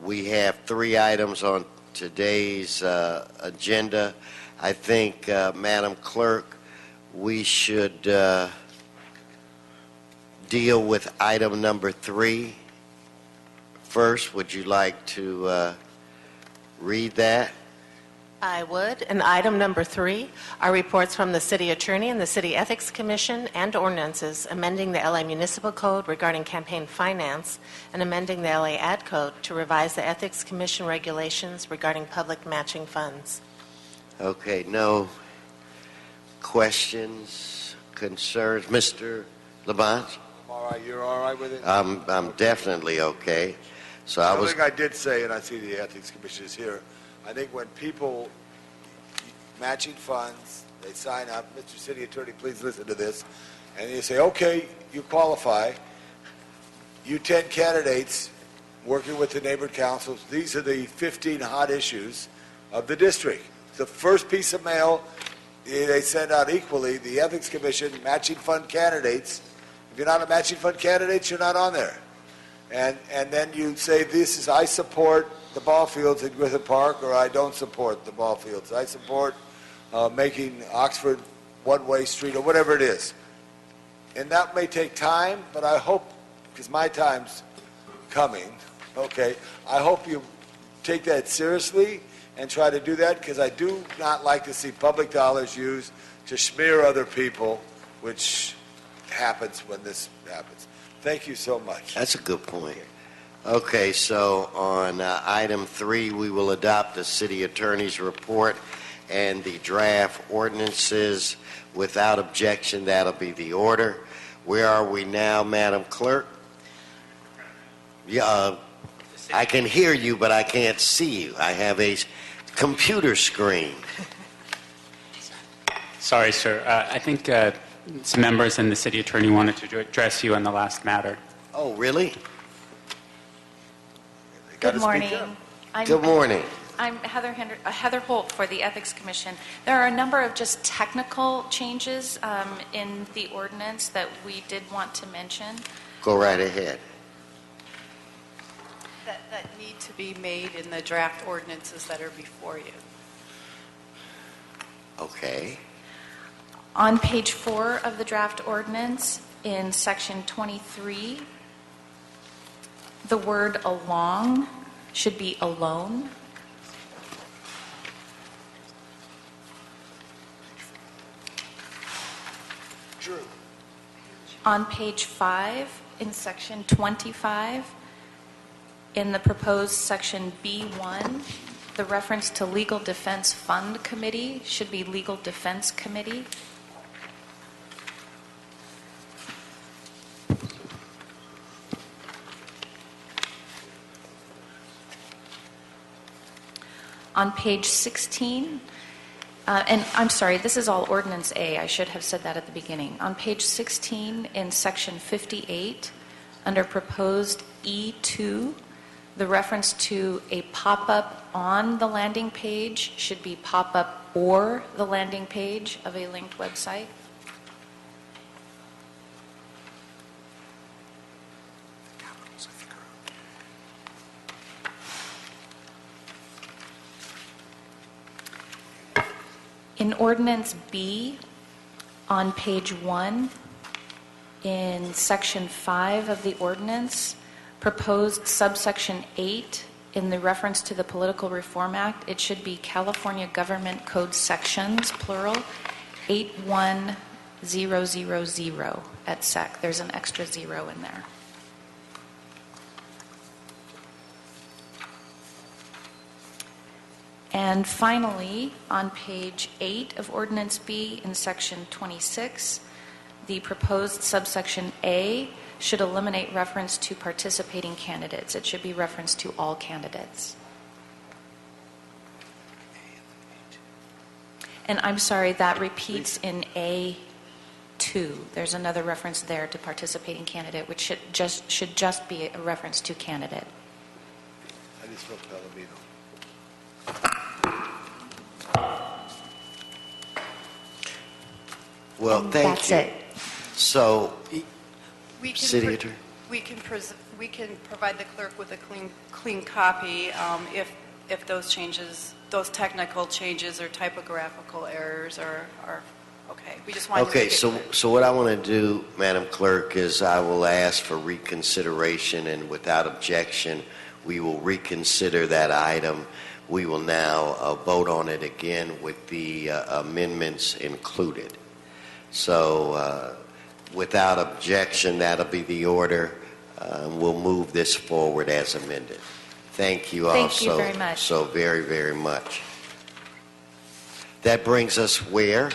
we have 3 items on today's agenda. I think, Madam Clerk, we should deal with item number 3 first. Would you like to read that? I would. And item number 3 are reports from the City Attorney and the City Ethics Commission and ordinances amending the LA Municipal Code regarding campaign finance and amending the LA Ad Code to revise the Ethics Commission regulations regarding public matching funds. Okay, no questions, concerns? Mr. Lamont? I'm all right. You're all right with it? I'm definitely okay. So I was... Something I did say, and I see the Ethics Commission is here, I think when people matching funds, they sign up, Mr. City Attorney, please listen to this, and you say, okay, you qualify, you 10 candidates working with the neighbor councils, these are the 15 hot issues of the district. The first piece of mail they send out equally, the Ethics Commission, matching fund candidates. If you're not a matching fund candidate, you're not on there. And then you say, this is, I support the ball fields in Griffith Park, or I don't support the ball fields. I support making Oxford one-way street, or whatever it is. And that may take time, but I hope, because my time's coming, okay, I hope you take that seriously and try to do that, because I do not like to see public dollars used to smear other people, which happens when this happens. Thank you so much. That's a good point. Okay, so on item 3, we will adopt the City Attorney's report and the draft ordinances without objection. That'll be the order. Where are we now, Madam Clerk? Yeah, I can hear you, but I can't see you. I have a computer screen. Sorry, sir. I think some members and the City Attorney wanted to address you on the last matter. Oh, really? Good morning. Good morning. I'm Heather Holt for the Ethics Commission. There are a number of just technical changes in the ordinance that we did want to mention. Go right ahead. That need to be made in the draft ordinances that are before you. Okay. On page 4 of the draft ordinance, in section 23, the word along should be alone. True. On page 5, in section 25, in the proposed section B1, the reference to Legal Defense Fund Committee should be Legal Defense Committee. On page 16, and I'm sorry, this is all Ordinance A. I should have said that at the beginning. On page 16 in section 58, under proposed E2, the reference to a pop-up on the landing page should be pop-up or the landing page of a linked website. In Ordinance B, on page 1, in section 5 of the ordinance, proposed subsection 8, in the reference to the Political Reform Act, it should be California Government Code Sections, plural, 81000 at SEC. There's an extra 0 in there. And finally, on page 8 of Ordinance B in section 26, the proposed subsection A should eliminate reference to participating candidates. It should be reference to all candidates. And I'm sorry, that repeats in A2. There's another reference there to participating candidate, which should just be a reference to candidate. I just felt Palomino. Well, thank That's you. it. So, We can City Attorney. we can provide the clerk with a clean copy if those changes, those technical changes or typographical errors are okay. We just want to Okay, make it so what I want to do, Madam Clerk, is I will ask for reconsideration, and without objection, we will reconsider that item. We will now vote on it again with the amendments included. So without objection, that'll be the order. We'll move this forward as amended. Thank you all Thank you very much. so very, very much. That brings us where?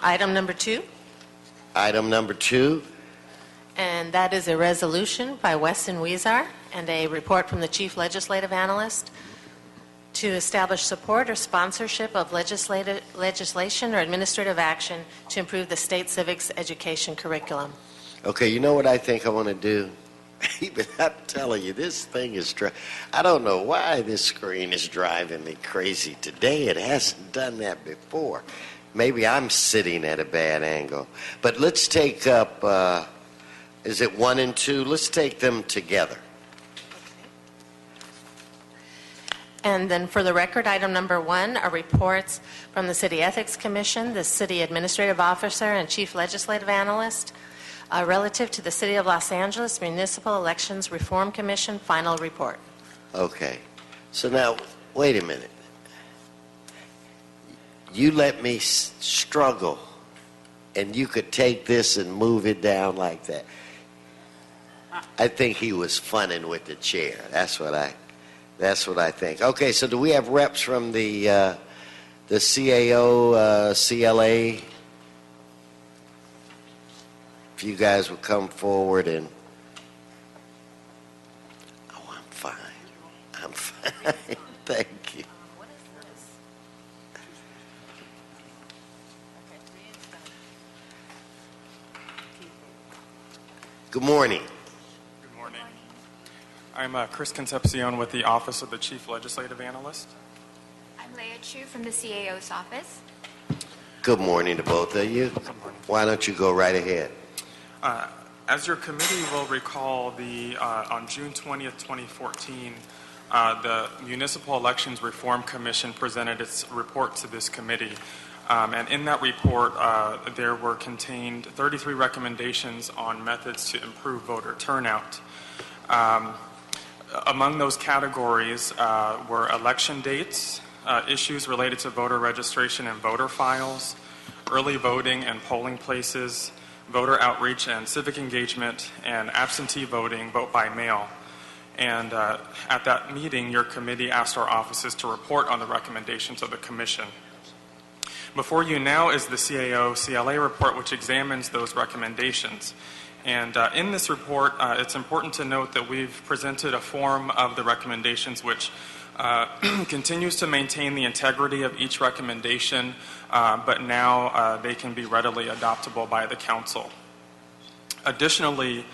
Item number 2, Item number 2. and that is a resolution by Weston Weezer and a report from the Chief Legislative Analyst to establish support or sponsorship of legislation or administrative action to improve the state civics education curriculum. Okay, you know what I think I want to do? Even I'm telling you, this thing is I don't know why this screen is driving me crazy today. It hasn't done that before. Maybe I'm sitting at a bad angle. But let's take up, is it 1 and 2? Let's take them together. And then for the record, item number 1 are reports from the City Ethics Commission, the City Administrative Officer, and Chief Legislative Analyst relative to the City of Los Angeles Municipal Elections Reform Commission final report. Okay. So now, wait a minute. You let me struggle, and you could take this and move it down like that. I think he was funning with the chair. That's what I think. Okay, so do we have reps from the CAO, CLA? If you guys would come forward and... Oh, I'm fine. I'm fine. Thank you. Good morning. Good morning. I'm Chris Concepcion with the Office of the Chief Legislative Analyst. I'm Leah Chu from the CAO's office. Good morning to both of you. Why don't you go right ahead? As your committee will recall, on June 20th, 2014, the Municipal Elections Reform Commission presented its report to this committee. And in that report, there were contained 33 recommendations on methods to improve voter turnout. Among those categories were election dates, issues related to voter registration and voter files, early voting and polling places, voter outreach and civic engagement, and absentee voting, vote by mail. And at that meeting, your committee asked our offices to report on the recommendations of the commission. Before you now is the CAO-CLA report, which examines those recommendations. And in this report, it's important to note that we've presented a form of the recommendations which continues to maintain the integrity of each recommendation, but now they can be readily adoptable by the council. Additionally,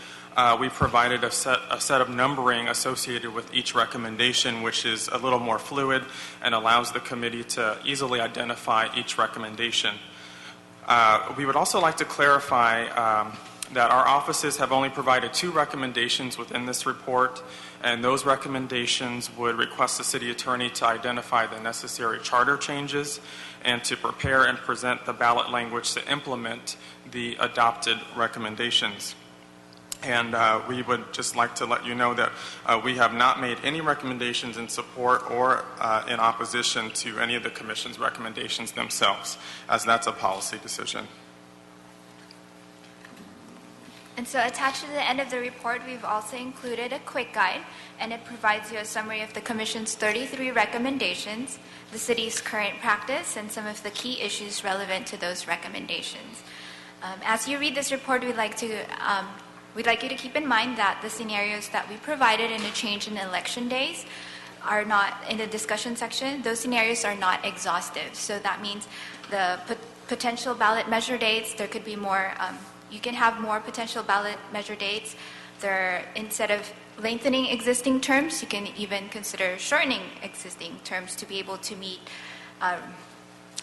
we provided a set of numbering associated with each recommendation, which is a little more fluid and allows the committee to easily identify each recommendation. We would also like to clarify that our offices have only provided 2 recommendations within this report, and those recommendations would request the city attorney to identify the necessary charter changes and to prepare and present the ballot language to implement the adopted recommendations. And we would just like to let you know that we have not made any recommendations in support or in opposition to any of the Commission's recommendations themselves, as that's a policy decision. And so attached to the end of the report, we've also included a quick guide, and it provides you a summary of the Commission's 33 recommendations, the city's current practice, and some of the key issues relevant to those recommendations. As you read this report, we'd like you to keep in mind that the scenarios that we provided in a change in election days are not in the discussion section. Those scenarios are not exhaustive. So that means the potential ballot measure dates, there could be more, you can have more potential ballot measure dates. Instead of lengthening existing terms, you can even consider shortening existing terms to be able to meet,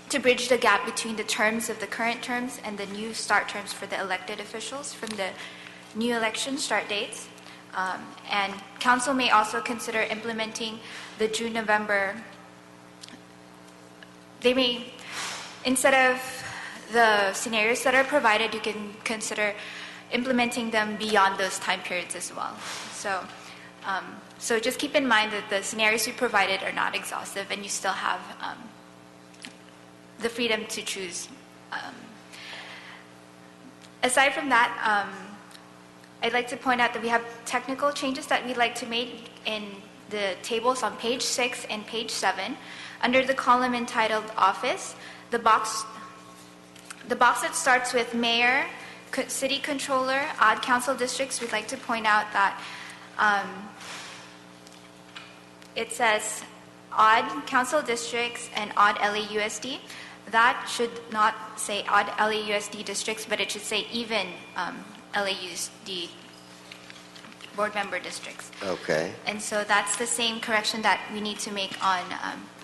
to bridge the gap between the terms of the current terms and the new start terms for the elected officials from the new election start dates. And council may also consider implementing the June-November. They may, instead of the scenarios that are provided, you can consider implementing them beyond those time periods as well. So just keep in mind that the scenarios you provided are not exhaustive, and you still have the freedom to choose. Aside from that, I'd like to point out that we have technical changes that we'd like to make in the tables on page 6 and page 7. Under the column entitled Office, the box that starts with Mayor, City Controller, odd council districts, we'd like to point out that it says odd council districts and odd LAUSD. That should not say odd LAUSD districts, but it should say even LAUSD board member districts. Okay. And so that's the same correction that we need to make on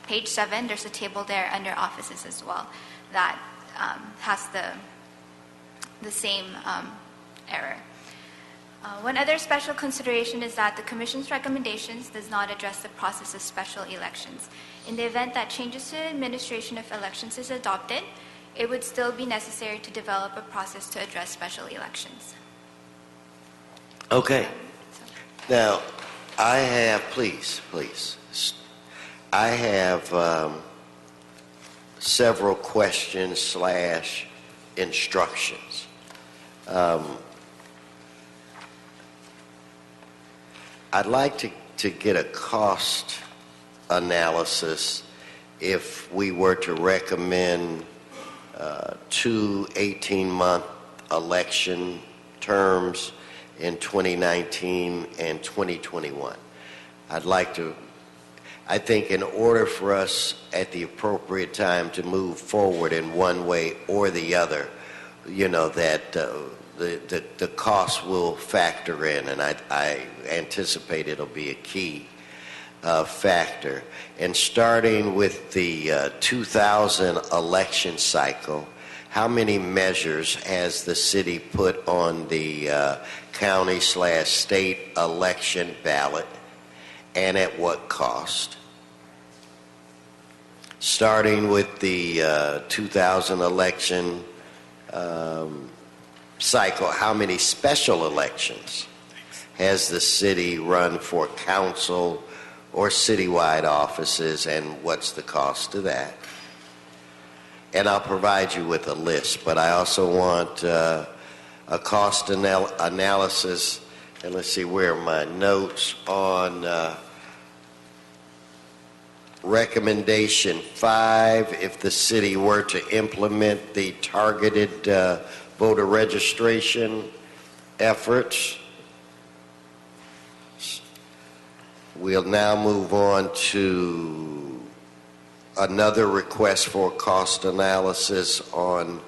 page 7. There's a table there under offices as well that has the same error. One other special consideration is that the Commission's recommendations does not address the process of special elections. In the event that changes to the administration of elections is adopted, it would still be necessary to develop a process to address special elections. Okay. Now, I have, please, I have several questions / instructions. I'd like to get a cost analysis if we were to recommend 2 18-month election terms in 2019 and 2021. I think in order for us at the appropriate time to move forward in one way or the other, that the cost will factor in, and I anticipate it'll be a key factor. And starting with the 2000 election cycle, how many measures has the city put on the county/state election ballot, and at what cost? Starting with the 2000 election cycle, how many special elections has the city run for council or citywide offices, and what's the cost of that? And I'll provide you with a list, but I also want a cost analysis, and let's see, where are my notes on recommendation 5, if the city were to implement the targeted voter registration efforts. We'll now move on to another request for cost analysis on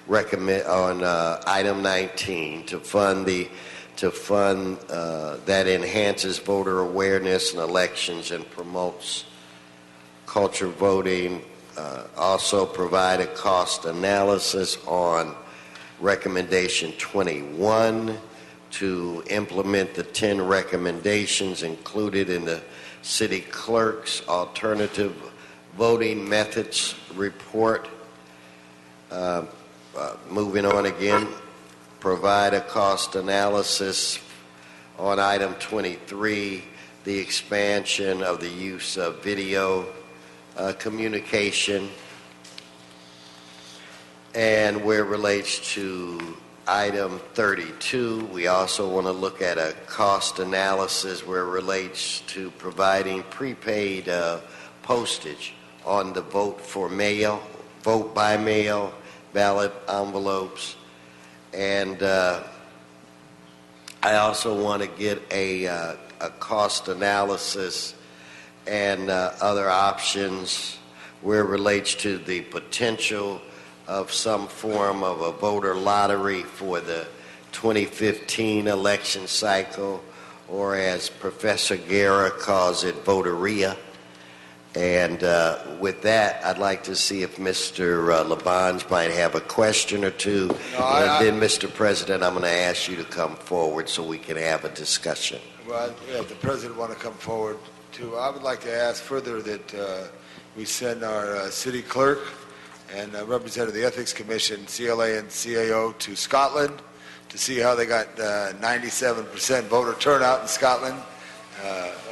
item 19 to fund that enhances voter awareness in elections and promotes culture voting. Also provide a cost analysis on recommendation 21 to implement the 10 recommendations included in the city clerk's alternative voting methods report. Moving on again, provide a cost analysis on item 23, the expansion of the use of video communication. And where it relates to item 32, we also want to look at a cost analysis where it relates to providing prepaid postage on the vote by mail, ballot envelopes. And I also want to get a cost analysis and other options where it relates to the potential of some form of a voter lottery for the 2015 election cycle, or as Professor Guerra calls it, voteria. And with that, I'd like to see if Mr. Labange might have a question or two. And then, Mr. President, I'm going to ask you to come forward so we can have a discussion. Well, if the president want to come forward too, I would like to ask further that we send our city clerk and representative of the Ethics Commission, CLA and CAO, to Scotland to see how they got 97% voter turnout in Scotland.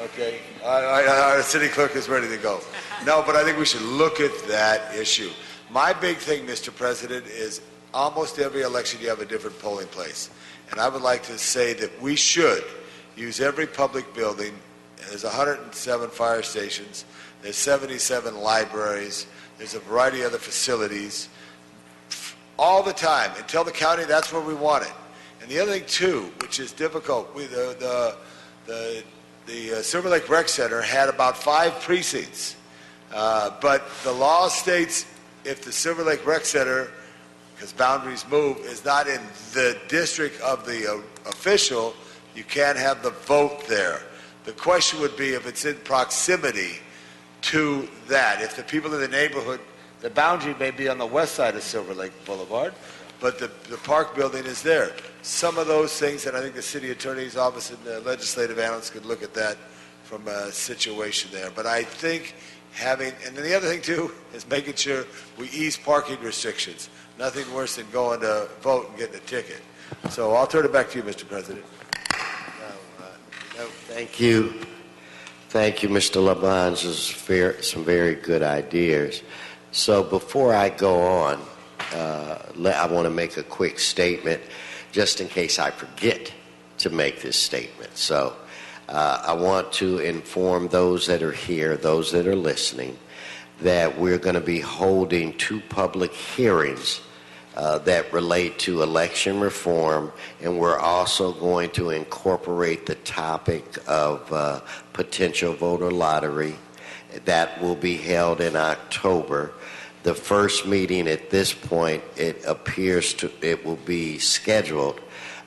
Okay, our city clerk is ready to go. No, but I think we should look at that issue. My big thing, Mr. President, is almost every election you have a different polling place. And I would like to say that we should use every public building. There's 107 fire stations. There's 77 libraries. There's a variety of other facilities. All the time. And tell the county that's where we want it. And the other thing, too, which is difficult, the Silver Lake Rec Center had about 5 precincts. But the law states if the Silver Lake Rec Center, because boundaries move, is not in the district of the official, you can't have the vote there. The question would be if it's in proximity to that. If the people in the neighborhood, the boundary may be on the west side of Silver Lake Boulevard, but the park building is there. Some of those things, and I think the city attorney's office and the legislative analysts could look at that from a situation there. But I think having, and then the other thing too, is making sure we ease parking restrictions. Nothing worse than going to vote and getting a ticket. So I'll turn it back to you, Mr. President. No, thank you. Thank you, Mr. Labange. Some very good ideas. So before I go on, I want to make a quick statement just in case I forget to make this statement. So I want to inform those that are here, those that are listening, that we're going to be holding 2 public hearings that relate to election reform, and we're also going to incorporate the topic of potential voter lottery. That will be held in October. The first meeting at this point, it will be scheduled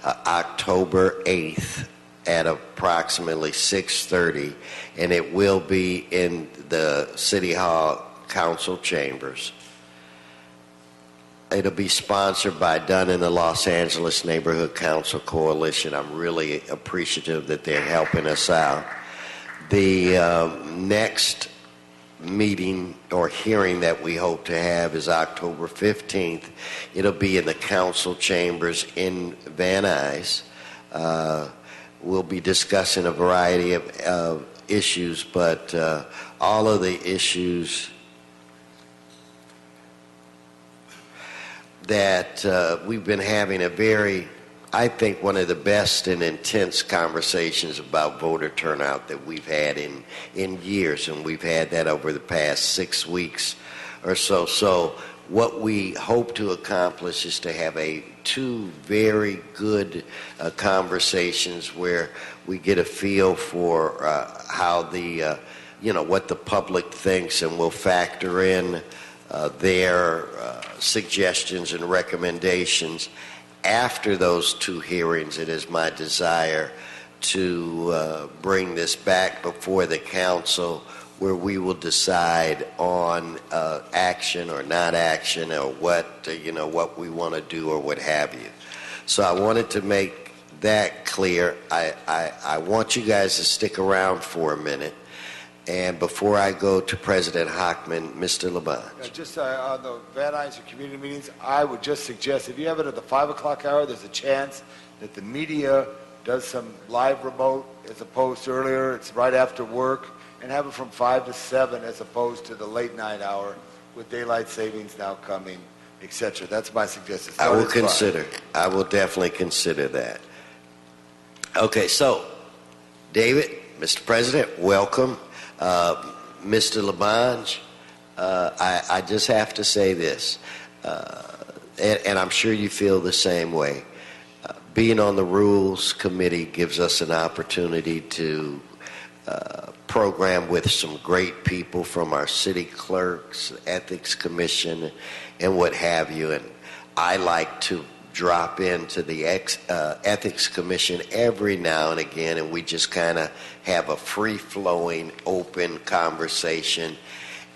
October 8th at approximately 6:30, and it will be in the City Hall Council chambers. It'll be sponsored by Dunn and the Los Angeles Neighborhood Council Coalition. I'm really appreciative that they're helping us out. The next meeting or hearing that we hope to have is October 15th. It'll be in the council chambers in Van Nuys. We'll be discussing a variety of issues, but all of the issues that we've been having I think one of the best and intense conversations about voter turnout that we've had in years, and we've had that over the past 6 weeks or so. So what we hope to accomplish is to have 2 very good conversations where we get a feel for how what the public thinks, and we'll factor in their suggestions and recommendations. After those 2 hearings, it is my desire to bring this back before the council, where we will decide on action or not action, or what we want to do or what have you. So I wanted to make that clear. I want you guys to stick around for a minute. And before I go to President Hockman, Mr. Labange. Just on the Van Nuys or community meetings, I would just suggest if you have it at the 5 o'clock hour, there's a chance that the media does some live remote as opposed to earlier. It's right after work, and have it from 5 to 7 as opposed to the late night hour with daylight savings now coming, etc. That's my suggestion. I will definitely consider that. Okay, so David, Mr. President, welcome. Mr. Labange, I just have to say this, and I'm sure you feel the same way. Being on the Rules Committee gives us an opportunity to program with some great people from our city clerks, Ethics Commission, and what have you. And I like to drop into the Ethics Commission every now and again, and we just kind of have a free-flowing, open conversation.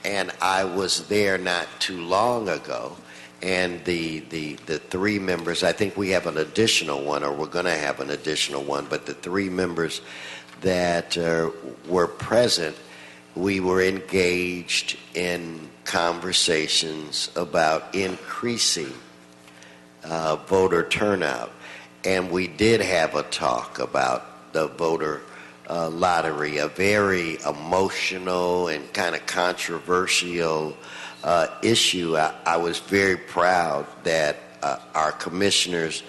And I was there not too long ago, and the three members, I think we have an additional one, or we're going to have an additional one, but the three members that were present, we were engaged in conversations about increasing voter turnout. And we did have a talk about the voter lottery, a very emotional and kind of controversial issue. I was very proud that our commissioners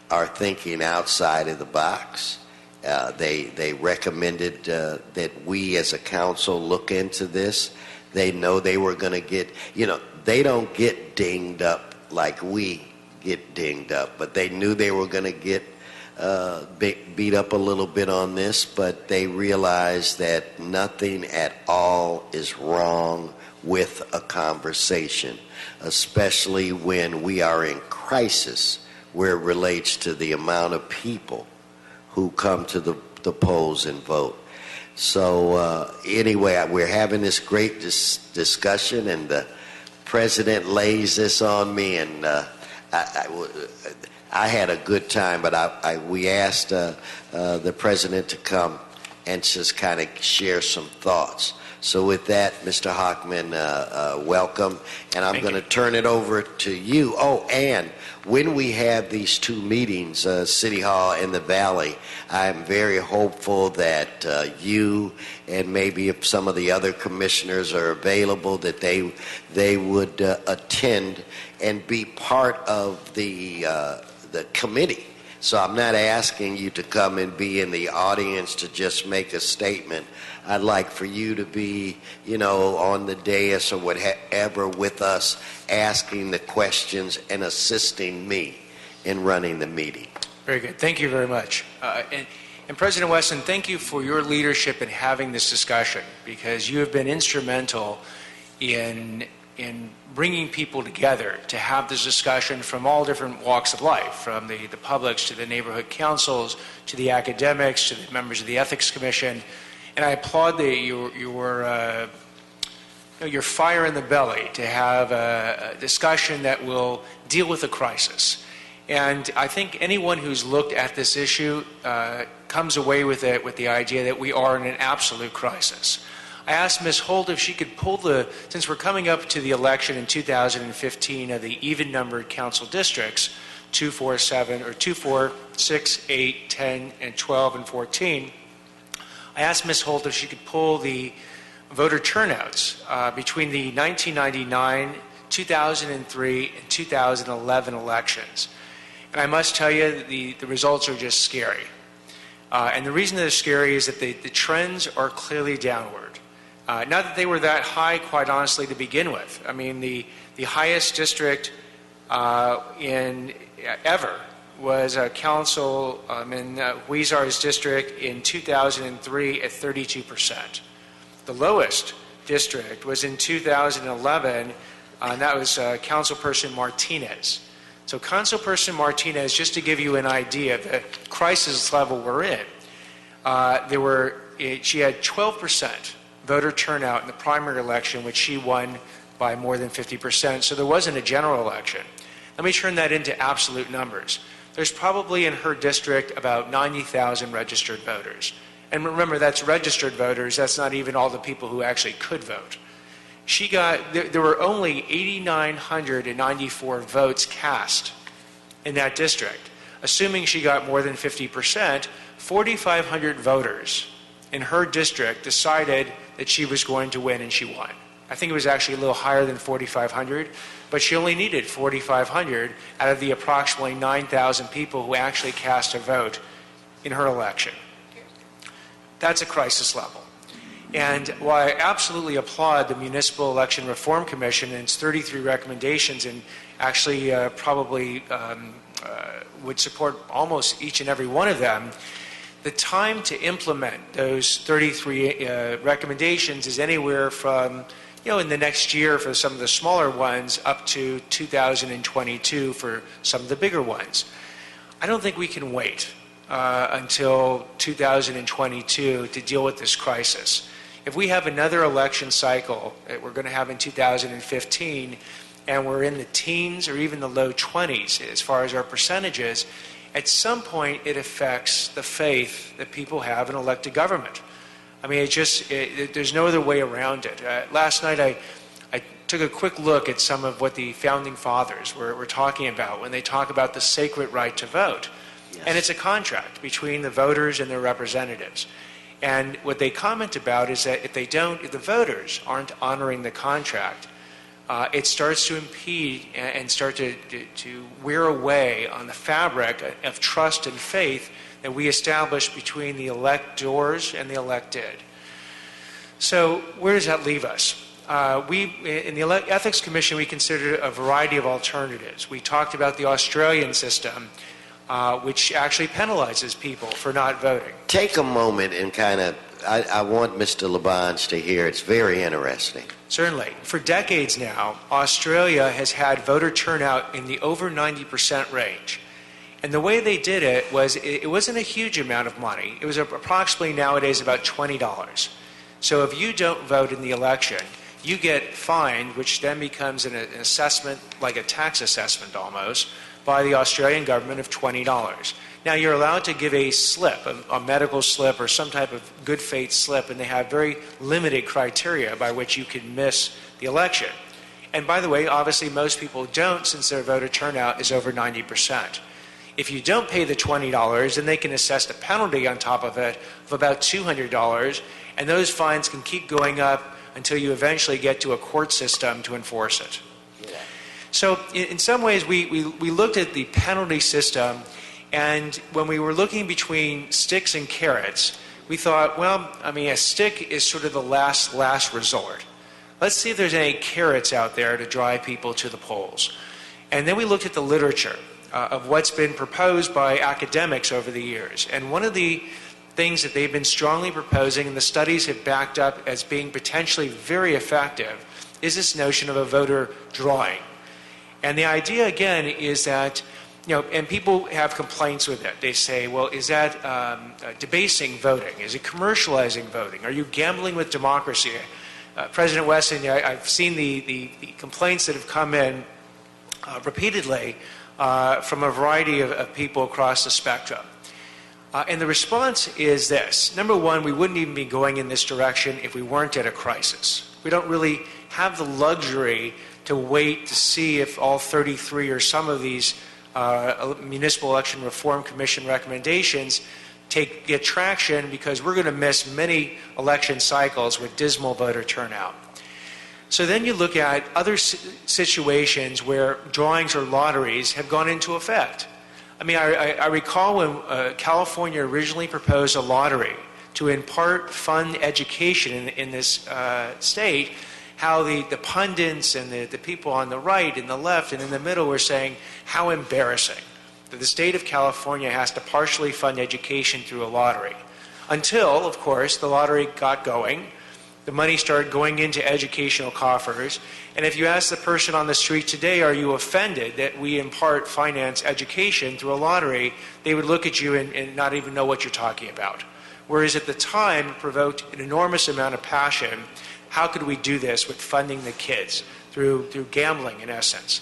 are thinking outside of the box. They recommended that we as a council look into this. They know they were going to get, they don't get dinged up like we get dinged up, but they knew they were going to get beat up a little bit on this, but they realized that nothing at all is wrong with a conversation, especially when we are in crisis where it relates to the amount of people who come to the polls and vote. So anyway, we're having this great discussion, and the president lays this on me, and I had a good time, but we asked the president to come and just kind of share some thoughts. So with that, Mr. Hockman, welcome, and I'm going to turn it over to you. Oh, and when we have these two meetings, City Hall and the Valley, I'm very hopeful that you and maybe if some of the other commissioners are available, that they would attend and be part of the committee. So I'm not asking you to come and be in the audience to just make a statement. I'd like for you to be, on the dais or whatever with us, asking the questions and assisting me in running the meeting. Very good. Thank you very much. And President Weston, thank you for your leadership in having this discussion, because you have been instrumental in bringing people together to have this discussion from all different walks of life, from the publics to the neighborhood councils to the academics to the members of the Ethics Commission. And I applaud your fire in the belly to have a discussion that will deal with the crisis. And I think anyone who's looked at this issue comes away with it with the idea that we are in an absolute crisis. I asked Ms. Holt if she could pull since we're coming up to the election in 2015 of the even-numbered council districts, 2, 4, 7, or 2, 4, 6, 8, 10, and 12, and 14, I asked Ms. Holt if she could pull the voter turnouts between the 1999, 2003, and 2011 elections. And I must tell you, the results are just scary. And the reason they're scary is that the trends are clearly downward. Not that they were that high, quite honestly, to begin with. I mean, the highest district ever was a council in Huizar's district in 2003 at 32%. The lowest district was in 2011, and that was Councilperson Martinez. So Councilperson Martinez, just to give you an idea of the crisis level we're in, she had 12% voter turnout in the primary election, which she won by more than 50%. So there wasn't a general election. Let me turn that into absolute numbers. There's probably in her district about 90,000 registered voters. And remember, that's registered voters. That's not even all the people who actually could vote. There were only 8,994 votes cast in that district. Assuming she got more than 50%, 4,500 voters in her district decided that she was going to win, and she won. I think it was actually a little higher than 4,500, but she only needed 4,500 out of the approximately 9,000 people who actually cast a vote in her election. That's a crisis level. And while I absolutely applaud the Municipal Election Reform Commission and its 33 recommendations, and actually probably would support almost each and every one of them, the time to implement those 33 recommendations is anywhere from in the next year for some of the smaller ones, up to 2022 for some of the bigger ones. I don't think we can wait until 2022 to deal with this crisis. If we have another election cycle that we're going to have in 2015, and we're in the teens or even the low 20s as far as our percentages, at some point it affects the faith that people have in elected government. I mean, there's no other way around it. Last night I took a quick look at some of what the founding fathers were talking about when they talk about the sacred right to vote. Yes. And it's a contract between the voters and their representatives. And what they comment about is that if the voters aren't honoring the contract, it starts to impede and start to wear away on the fabric of trust and faith that we establish between the electors and the elected. So where does that leave us? In the Ethics Commission, we considered a variety of alternatives. We talked about the Australian system, which actually penalizes people for not voting. Take a moment and I want Mr. Labonge to hear. It's very interesting. Certainly. For decades now, Australia has had voter turnout in the over 90% range. And the way they did it wasn't a huge amount of money. It was approximately nowadays about $20. So if you don't vote in the election, you get fined, which then becomes an assessment, like a tax assessment almost, by the Australian government of $20. Now you're allowed to give a slip, a medical slip or some type of good faith slip, and they have very limited criteria by which you can miss the election. And by the way, obviously most people don't, since their voter turnout is over 90%. If you don't pay the $20, then they can assess the penalty on top of it of about $200, and those fines can keep going up until you eventually get to a court system to enforce it. Yeah. So in some ways, we looked at the penalty system, and when we were looking between sticks and carrots, we thought, well, I mean, a stick is sort of the last resort. Let's see if there's any carrots out there to drive people to the polls. And then we looked at the literature of what's been proposed by academics over the years. And one of the things that they've been strongly proposing, and the studies have backed up as being potentially very effective, is this notion of a voter drawing. And the idea, again, is that, and people have complaints with it. They say, well, is that debasing voting? Is it commercializing voting? Are you gambling with democracy? President Wesson, I've seen the complaints that have come in repeatedly from a variety of people across the spectrum. And the response is this. Number one, we wouldn't even be going in this direction if we weren't at a crisis. We don't really have the luxury to wait to see if all 33 or some of these Municipal Election Reform Commission recommendations get traction, because we're going to miss many election cycles with dismal voter turnout. So then you look at other situations where drawings or lotteries have gone into effect. I mean, I recall when California originally proposed a lottery to in part fund education in this state, how the pundits and the people on the right and the left and in the middle were saying how embarrassing that the state of California has to partially fund education through a lottery. Until, of course, the lottery got going, the money started going into educational coffers, and if you ask the person on the street today, are you offended that we in part finance education through a lottery, they would look at you and not even know what you're talking about. Whereas at the time, it provoked an enormous amount of passion. How could we do this with funding the kids through gambling, in essence?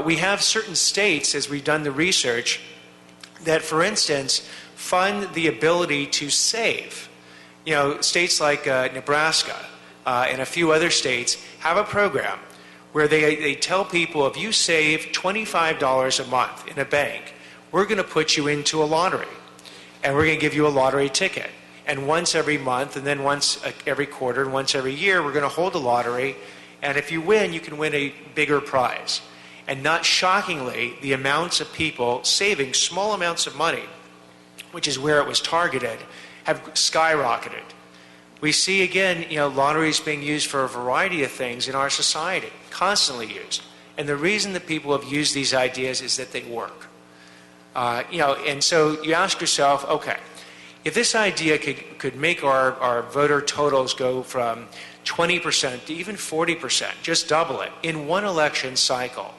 We have certain states, as we've done the research, that, for instance, fund the ability to save. States like Nebraska and a few other states have a program where they tell people, if you save $25 a month in a bank, we're going to put you into a lottery, and we're going to give you a lottery ticket. And once every month, and then once every quarter, and once every year, we're going to hold a lottery, and if you win, you can win a bigger prize. And not shockingly, the amounts of people saving small amounts of money, which is where it was targeted, have skyrocketed. We see, again, lotteries being used for a variety of things in our society, constantly used. And the reason that people have used these ideas is that they work. And so you ask yourself, okay, If this idea could make our voter totals go from 20% to even 40%, just double it, in one election cycle,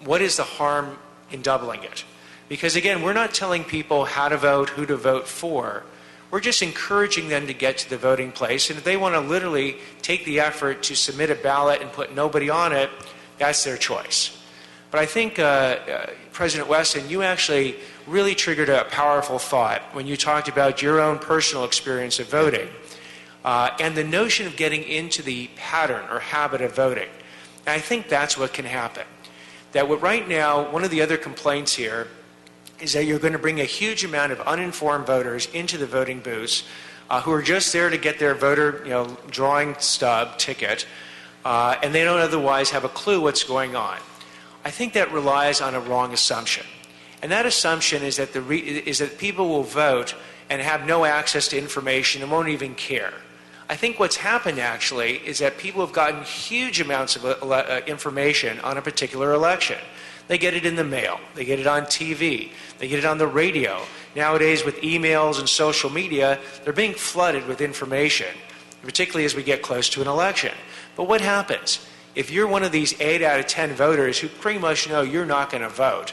what is the harm in doubling it? Because again, we're not telling people how to vote, who to vote for. We're just encouraging them to get to the voting place. And if they want to literally take the effort to submit a ballot and put nobody on it, that's their choice. But I think, President Wesson, you actually really triggered a powerful thought when you talked about your own personal experience of voting and the notion of getting into the pattern or habit of voting. And I think that's what can happen. That right now, one of the other complaints here is that you're going to bring a huge amount of uninformed voters into the voting booths who are just there to get their voter drawing stub ticket, and they don't otherwise have a clue what's going on. I think that relies on a wrong assumption. And that assumption is that, that people will vote and have no access to information and won't even care. I think what's happened actually is that people have gotten huge amounts of information on a particular election. They get it in the mail, they get it on TV, they get it on the radio. Nowadays with emails and social media, they're being flooded with information, particularly as we get close to an election. But what happens? If you're one of these 8 out of 10 voters who pretty much know you're not going to vote,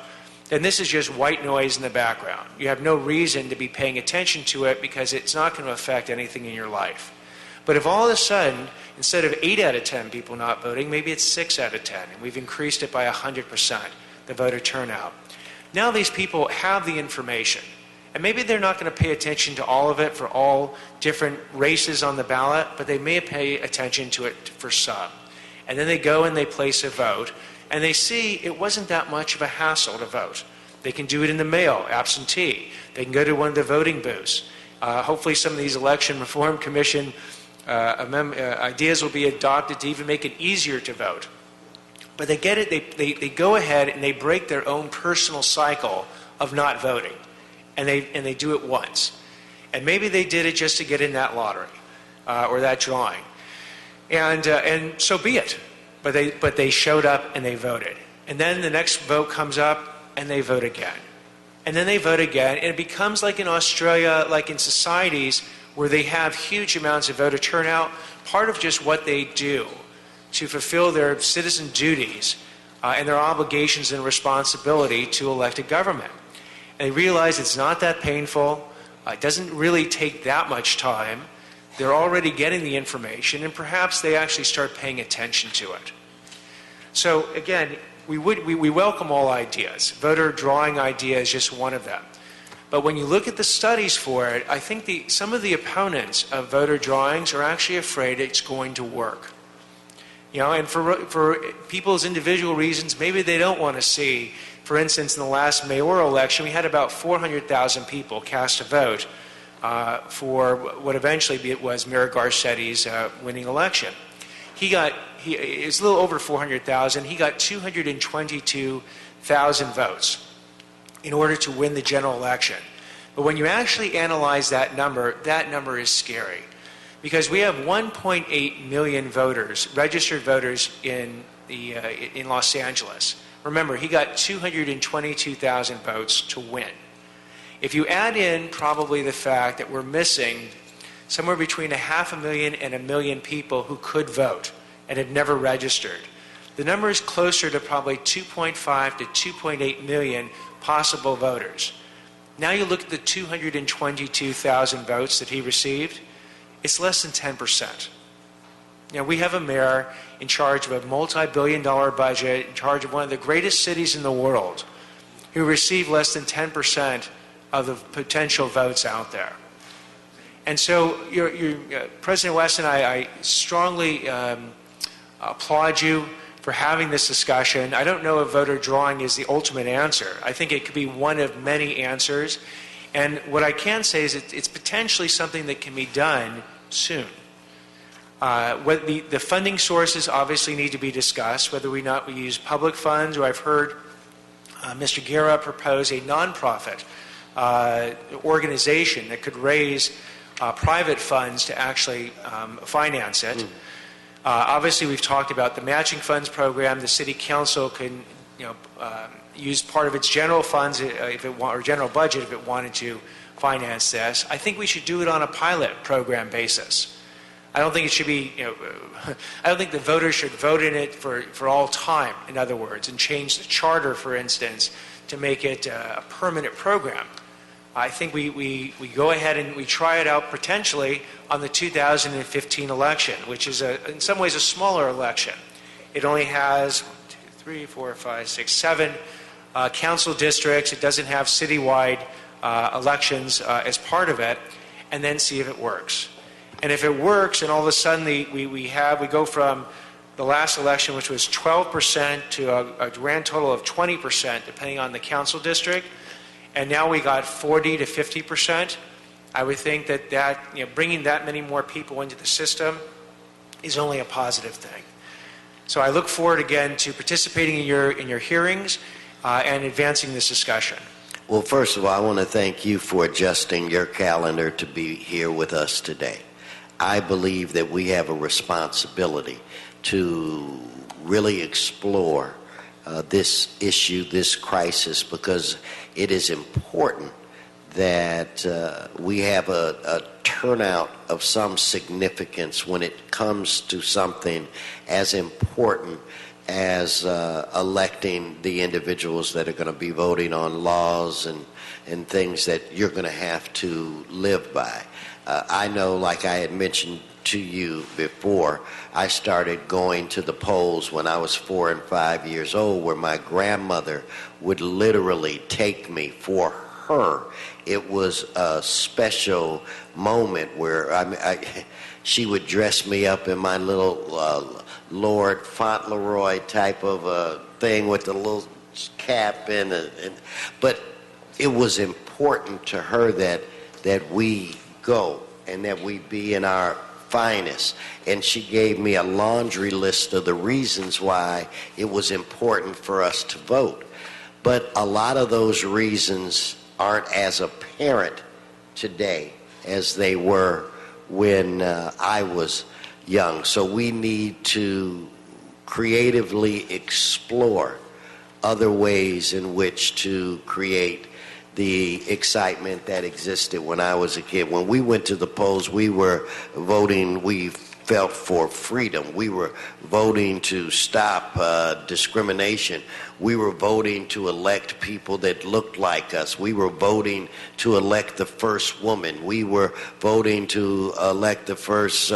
then this is just white noise in the background. You have no reason to be paying attention to it because it's not going to affect anything in your life. But if all of a sudden, instead of 8 out of 10 people not voting, maybe it's 6 out of 10, and we've increased it by 100%, the voter turnout. Now these people have the information, and maybe they're not going to pay attention to all of it for all different races on the ballot, but they may pay attention to it for some. And then they go and they place a vote, and they see it wasn't that much of a hassle to vote. They can do it in the mail, absentee. They can go to one of the voting booths. Hopefully some of these Election Reform Commission ideas will be adopted to even make it easier to vote. But they get it, they go ahead and they break their own personal cycle of not voting. And they do it once. And maybe they did it just to get in that lottery or that drawing. And so be it. But they showed up and they voted. And then the next vote comes up and they vote again. And then they vote again. And it becomes like in Australia, like in societies where they have huge amounts of voter turnout, part of just what they do to fulfill their citizen duties and their obligations and responsibility to elect a government. And they realize it's not that painful. It doesn't really take that much time. They're already getting the information, and perhaps they actually start paying attention to it. So again, we welcome all ideas. Voter drawing idea is just one of them. But when you look at the studies for it, I think some of the opponents of voter drawings are actually afraid it's going to work. And for people's individual reasons, maybe they don't want to see, for instance, in the last mayoral election, we had about 400,000 people cast a vote for what eventually was Mayor Garcetti's winning election. It's a little over 400,000. He got 222,000 votes in order to win the general election. But when you actually analyze that number is scary. Because we have 1.8 million voters, registered voters in Los Angeles. Remember, he got 222,000 votes to win. If you add in probably the fact that we're missing somewhere between 500,000 and 1 million people who could vote and have never registered, the number is closer to probably 2.5 to 2.8 million possible voters. Now you look at the 222,000 votes that he received, it's less than 10%. We have a mayor in charge of a multi-billion-dollar budget, in charge of one of the greatest cities in the world, who received less than 10% of the potential votes out there. And so, President Wesson, I strongly applaud you for having this discussion. I don't know if voter drawing is the ultimate answer. I think it could be one of many answers. And what I can say is it's potentially something that can be done soon. The funding sources obviously need to be discussed, whether or not we use public funds, or I've heard Mr. Guerra propose a nonprofit organization that could raise private funds to actually finance it. Obviously, we've talked about the matching funds program. The city council can, use part of its general funds, or general budget, if it wanted to finance this. I think we should do it on a pilot program basis. I don't think it should be, I don't think the voters should vote in it for all time, in other words, and change the charter, for instance, to make it a permanent program. I think we go ahead and we try it out potentially on the 2015 election, which is in some ways a smaller election. It only has 1, 2, 3, 4, 5, 6, 7 council districts. It doesn't have citywide elections as part of it, and then see if it works. And if it works, and all of a sudden we go from the last election, which was 12%, to a grand total of 20%, depending on the council district, and now we got 40 to 50%. I would think that bringing that many more people into the system is only a positive thing. So I look forward again to participating in your hearings and advancing this discussion. Well, first of all, I want to thank you for adjusting your calendar to be here with us today. I believe that we have a responsibility to really explore this issue, this crisis, because it is important that we have a turnout of some significance when it comes to something as important as electing the individuals that are going to be voting on laws and things that you're going to have to live by. I know, like I had mentioned to you before, I started going to the polls when I was 4 and 5 years old, where my grandmother would literally take me. For her, it was a special moment where she would dress me up in my little Lord Fauntleroy type of thing with the little cap but it was important to her that we go and that we be in our finest. And she gave me a laundry list of the reasons why it was important for us to vote. But a lot of those reasons aren't as apparent today as they were when I was young. So we need to creatively explore other ways in which to create the excitement that existed when I was a kid. When we went to the polls, we were voting, we felt for freedom. We were voting to stop discrimination. We were voting to elect people that looked like us. We were voting to elect the first woman. We were voting to elect the first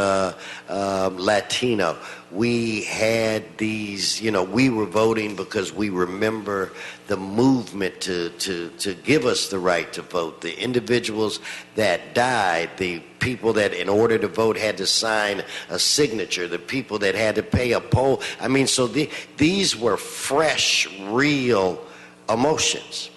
Latino. We had these, we were voting because we remember the movement to give us the right to vote. The individuals that died, the people that in order to vote had to sign a signature, the people that had to pay a poll. I mean, so these were fresh, real emotions,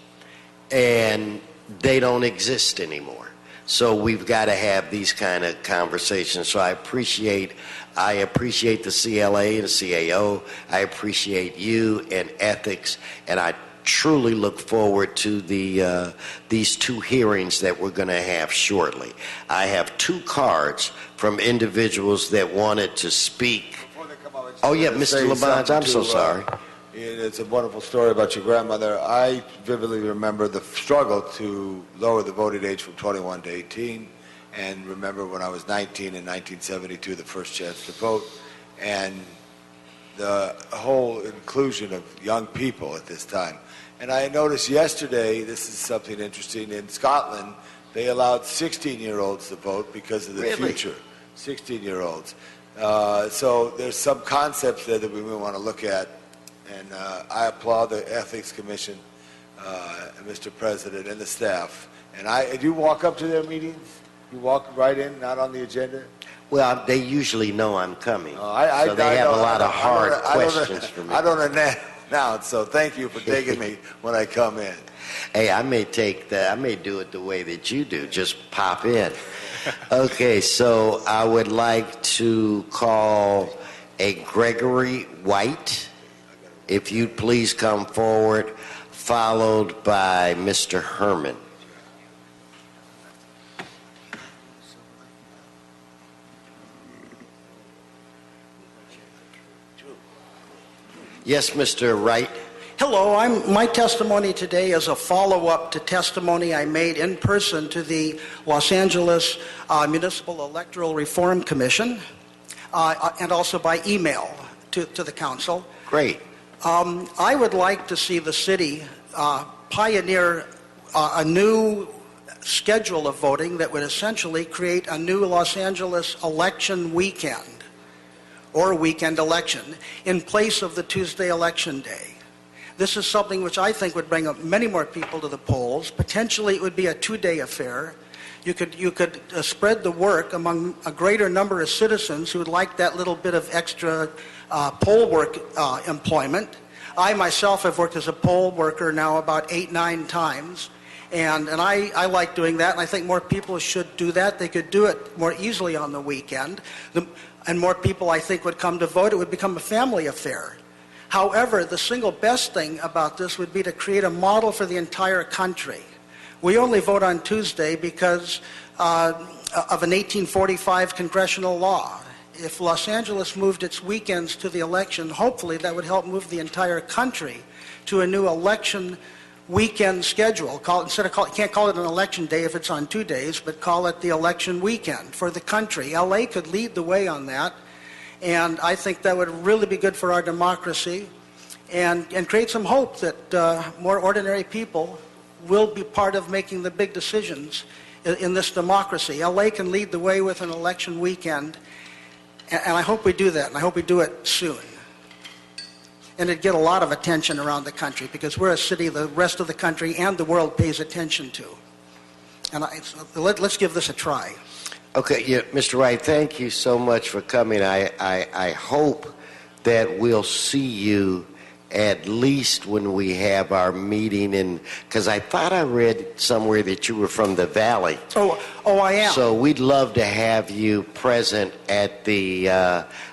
and they don't exist anymore. So we've got to have these kind of conversations. So I appreciate the CLA and the CAO. I appreciate you and ethics, and I truly look forward to these two hearings that we're going to have shortly. I have 2 cards from individuals that wanted to speak. Oh, yeah, Mr. Labange, I'm so sorry. It's a wonderful story about your grandmother. I vividly remember the struggle to lower the voting age from 21 to 18, and remember when I was 19 in 1972, the first chance to vote, and the whole inclusion of young people at this time. And I noticed yesterday, this is something interesting, in Scotland, they allowed 16-year-olds to vote because of the future. 16-year-olds. So there's some concepts there that we may want to look at. And I applaud the Ethics Commission, Mr. President, and the staff. And do you walk up to their meetings? You walk right in, not on the agenda? Well, they usually know I'm coming. So they have a lot of hard questions for me. I don't announce, so thank you for taking me when I come in. Hey, I may do it the way that you do, just pop in. Okay, so I would like to call a Gregory White. If you'd please come forward, followed by Mr. Herman. Yes, Mr. Wright. Hello. Hello, my testimony today is a follow-up to testimony I made in person to the Los Angeles Municipal Electoral Reform Commission and also by email to the council. Great. I would like to see the city pioneer a new schedule of voting that would essentially create a new Los Angeles election weekend or weekend election in place of the Tuesday election day. This is something which I think would bring up many more people to the polls. Potentially it would be a two-day affair. You could spread the work among a greater number of citizens who would like that little bit of extra poll work employment. I myself have worked as a poll worker now about 8-9 times. And I like doing that, and I think more people should do that. They could do it more easily on the weekend. And more people, I think, would come to vote. It would become a family affair. However, the single best thing about this would be to create a model for the entire country. We only vote on Tuesday because of an 1845 congressional law. If Los Angeles moved its weekends to the election, hopefully that would help move the entire country to a new election weekend schedule. Can't call it an election day if it's on 2 days, but call it the election weekend for the country. LA could lead the way on that, and I think that would really be good for our democracy and create some hope that more ordinary people will be part of making the big decisions in this democracy. LA can lead the way with an election weekend, and I hope we do that, and I hope we do it soon. And it'd get a lot of attention around the country because we're a city the rest of the country and the world pays attention to. And let's give this a try. Okay, yeah, Mr. Wright, thank you so much for coming. I hope that we'll see you at least when we have our meeting, because I thought I read somewhere that you were from the Valley. Oh, I am. So we'd love to have you present at the,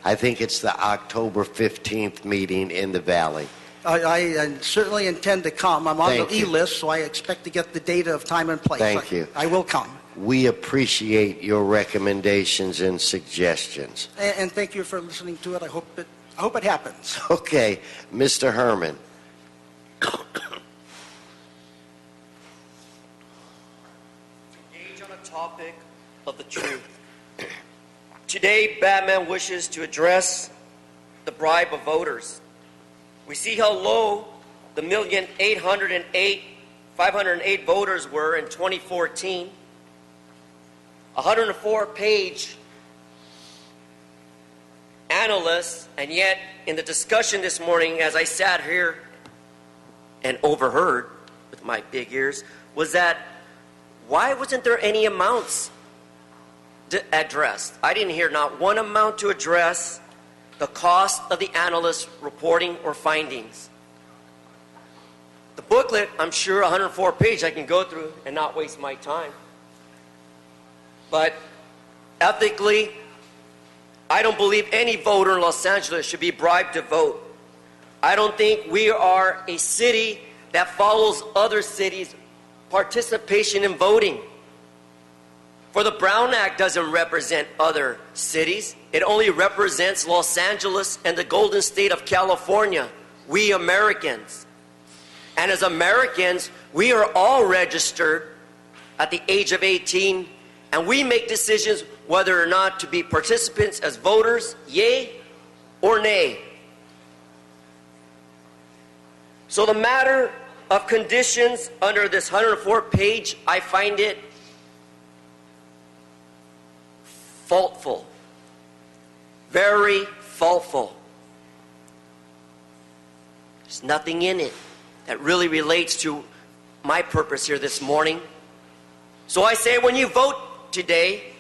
I think it's the October 15th meeting in the Valley. I certainly intend to come. I'm on the E-list, so I expect to get the data of time and place. Thank you. I will come. We appreciate your recommendations and suggestions. And thank you for listening to it. I hope it happens. Okay, Mr. Herman. Engage on a topic of the truth. Today, Batman wishes to address the bribe of voters. We see how low the 1,808,508 voters were in 2014. 104-page analysts, and yet in the discussion this morning, as I sat here and overheard with my big ears, was that why wasn't there any amounts addressed? I didn't hear not one amount to address the cost of the analyst's reporting or findings. The booklet, I'm sure 104 pages I can go through and not waste my time. But ethically, I don't believe any voter in Los Angeles should be bribed to vote. I don't think we are a city that follows other cities' participation in voting. For the Brown Act doesn't represent other cities. It only represents Los Angeles and the Golden State of California, we Americans. And as Americans, we are all registered at the age of 18, and we make decisions whether or not to be participants as voters, yay or nay. So the matter of conditions under this 104-page, I find it faultful, very faultful. There's nothing in it that really relates to my purpose here this morning. So I say, when you vote today,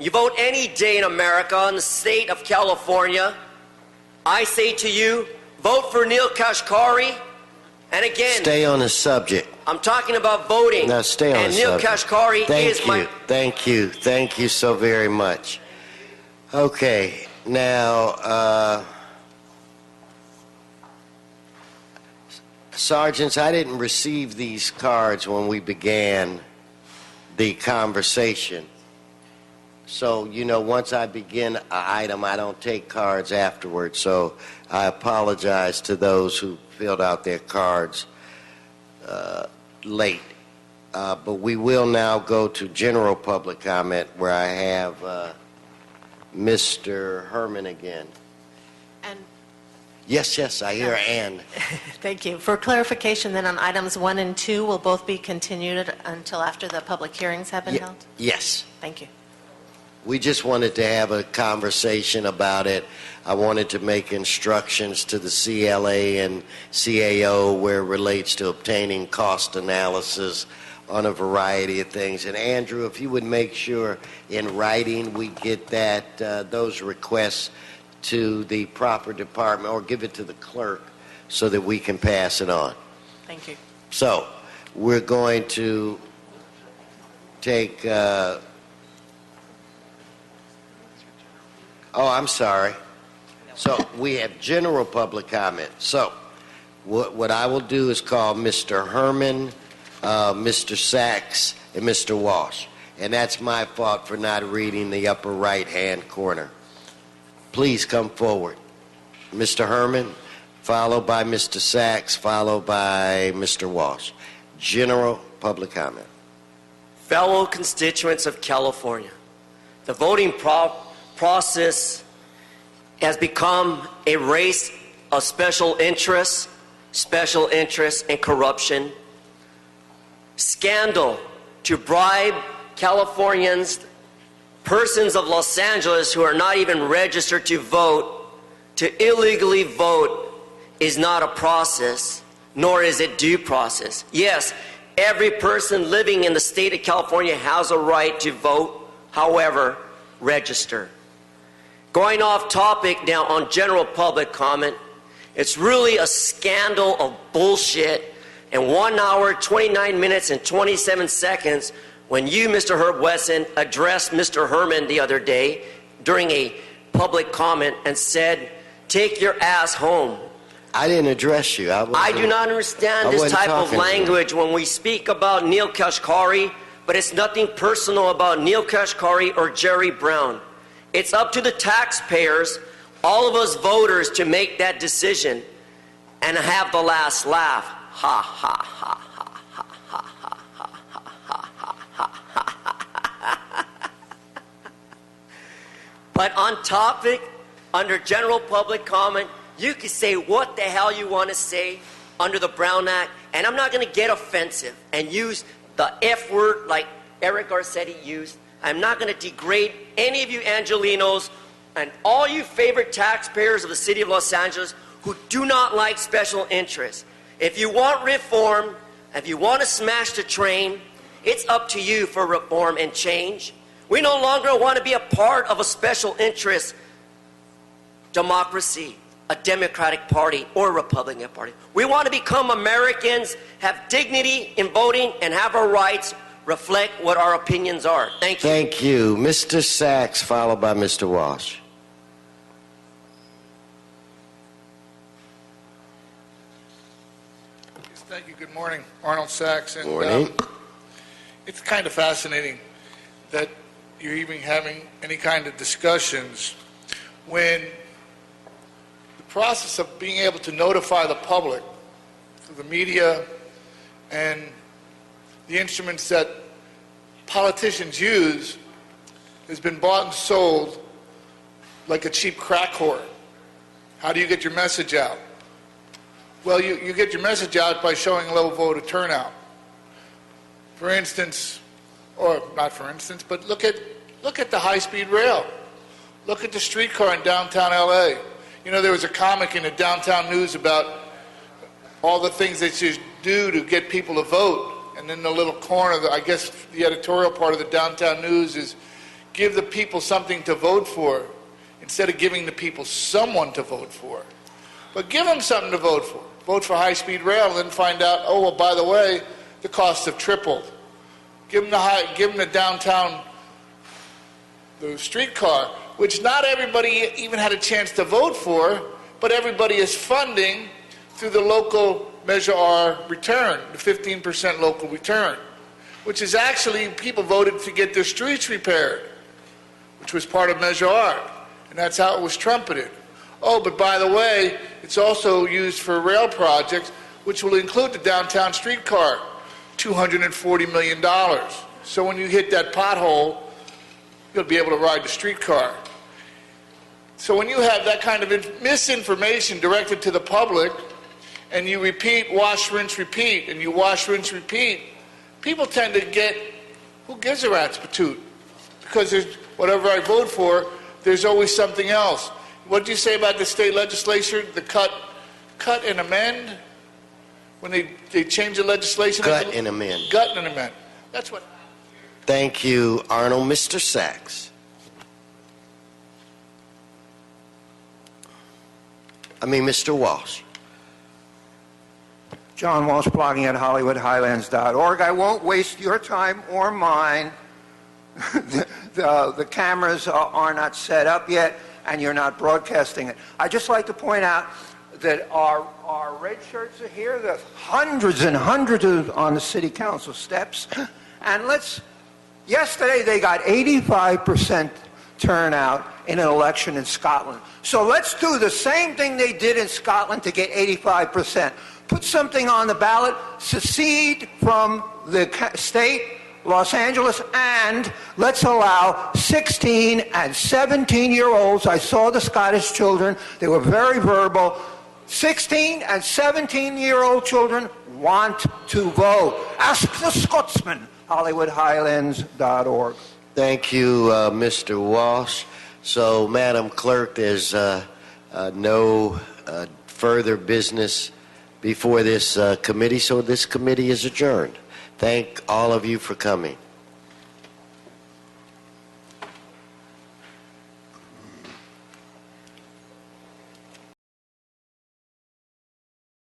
you vote any day in America in the state of California, I say to you, vote for Neil Kashkari. And again, stay on the subject. I'm talking about voting. Now stay on the subject. And Neil Kashkari is my... Thank you so very much. Okay, now, Sergeants, I didn't receive these cards when we began the conversation. So, once I begin an item, I don't take cards afterwards. So I apologize to those who filled out their cards late. But we will now go to general public comment where I have Mr. Herman again. And Yes, I hear Ann. thank you. For clarification, then on items 1 and 2 will both be continued until after the public hearings have been held? Yes. Thank you. We just wanted to have a conversation about it. I wanted to make instructions to the CLA and CAO where it relates to obtaining cost analysis on a variety of things. And Andrew, if you would make sure in writing we get those requests to the proper department or give it to the clerk so that we can pass it on. Thank you. So we're going to take... I'm sorry. So we have general public comment. So what I will do is call Mr. Herman, Mr. Sachs, and Mr. Walsh. And that's my fault for not reading the upper right-hand corner. Please come forward. Mr. Herman, followed by Mr. Sachs, followed by Mr. Walsh. General public comment. Fellow constituents of California, the voting process has become a race of special interests, and corruption. Scandal to bribe Californians, persons of Los Angeles who are not even registered to vote, to illegally vote is not a process, nor is it due process. Yes, every person living in the state of California has a right to vote, however, register. Going off topic now on general public comment, it's really a scandal of bullshit. In 1 hour, 29 minutes, and 27 seconds, when you, Mr. Herb Wesson, addressed Mr. Herman the other day during a public comment and said, "Take your ass home." I didn't address you. I do not understand this type of language when we speak about Neil Kashkari, but it's nothing personal about Neil Kashkari or Jerry Brown. It's up to the taxpayers, all of us voters, to make that decision and have the last laugh. Ha, ha, ha, ha, ha, ha, ha, ha, ha, ha, ha. But on topic, under general public comment, you can say what the hell you want to say under the Brown Act, and I'm not going to get offensive and use the F word like Eric Garcetti used. I'm not going to degrade any of you Angelinos and all you favorite taxpayers of the city of Los Angeles who do not like special interests. If you want reform, if you want to smash the train, it's up to you for reform and change. We no longer want to be a part of a special interest democracy, a Democratic Party or a Republican Party. We want to become Americans, have dignity in voting, and have our rights reflect what our opinions are. Thank you. Thank you. Mr. Sachs, followed by Mr. Walsh. Thank you. Good morning. Arnold Sachs. And, Morning. it's kind of fascinating that you're even having any kind of discussions when the process of being able to notify the public through the media and the instruments that politicians use has been bought and sold like a cheap crack whore. How do you get your message out? Well, you get your message out by showing low voter turnout. For instance, or not for instance, but look at the high-speed rail. Look at the streetcar in downtown LA. You know, there was a comic in the downtown news about all the things they should do to get people to vote. And in the little corner, I guess the editorial part of the downtown news is give the people something to vote for instead of giving the people someone to vote for. But give them something to vote for. Vote for high-speed rail and then find out, oh, well, by the way, the costs have tripled. Give them the downtown, the streetcar, which not everybody even had a chance to vote for, but everybody is funding through the local Measure R return, the 15% local return, which is actually people voted to get their streets repaired. which was part of Measure R, and that's how it was trumpeted. Oh, but by the way, it's also used for rail projects, which will include the downtown streetcar, $240 million. So when you hit that pothole, you'll be able to ride the streetcar. So when you have that kind of misinformation directed to the public, and you repeat, wash, rinse, repeat, and you wash, rinse, repeat, people tend to get, who gives a rat's patoot? Because there's, whatever I vote for, there's always something else. What did you say about the state legislature, the cut and amend? When they change the legislation? Cut and amend. Gut and amend. That's what... Thank you, Arnold. Mr. Sachs. Mr. Walsh. John Walsh, blogging at HollywoodHighlands.org. I won't waste your time or mine. The cameras are not set up yet, and you're not broadcasting it. I'd just like to point out that our red shirts are here. There's hundreds and hundreds on the city council steps. And yesterday they got 85% turnout in an election in Scotland. So let's do the same thing they did in Scotland to get 85%. Put something on the ballot, secede from the state, Los Angeles, and let's allow 16 and 17-year-olds. I saw the Scottish children. They were very verbal. 16 and 17-year-old children want to vote. Ask the Scotsman, HollywoodHighlands.org. Thank you, Mr. Walsh. So, Madam Clerk, there's no further business before this committee, so this committee is adjourned. Thank all of you for coming.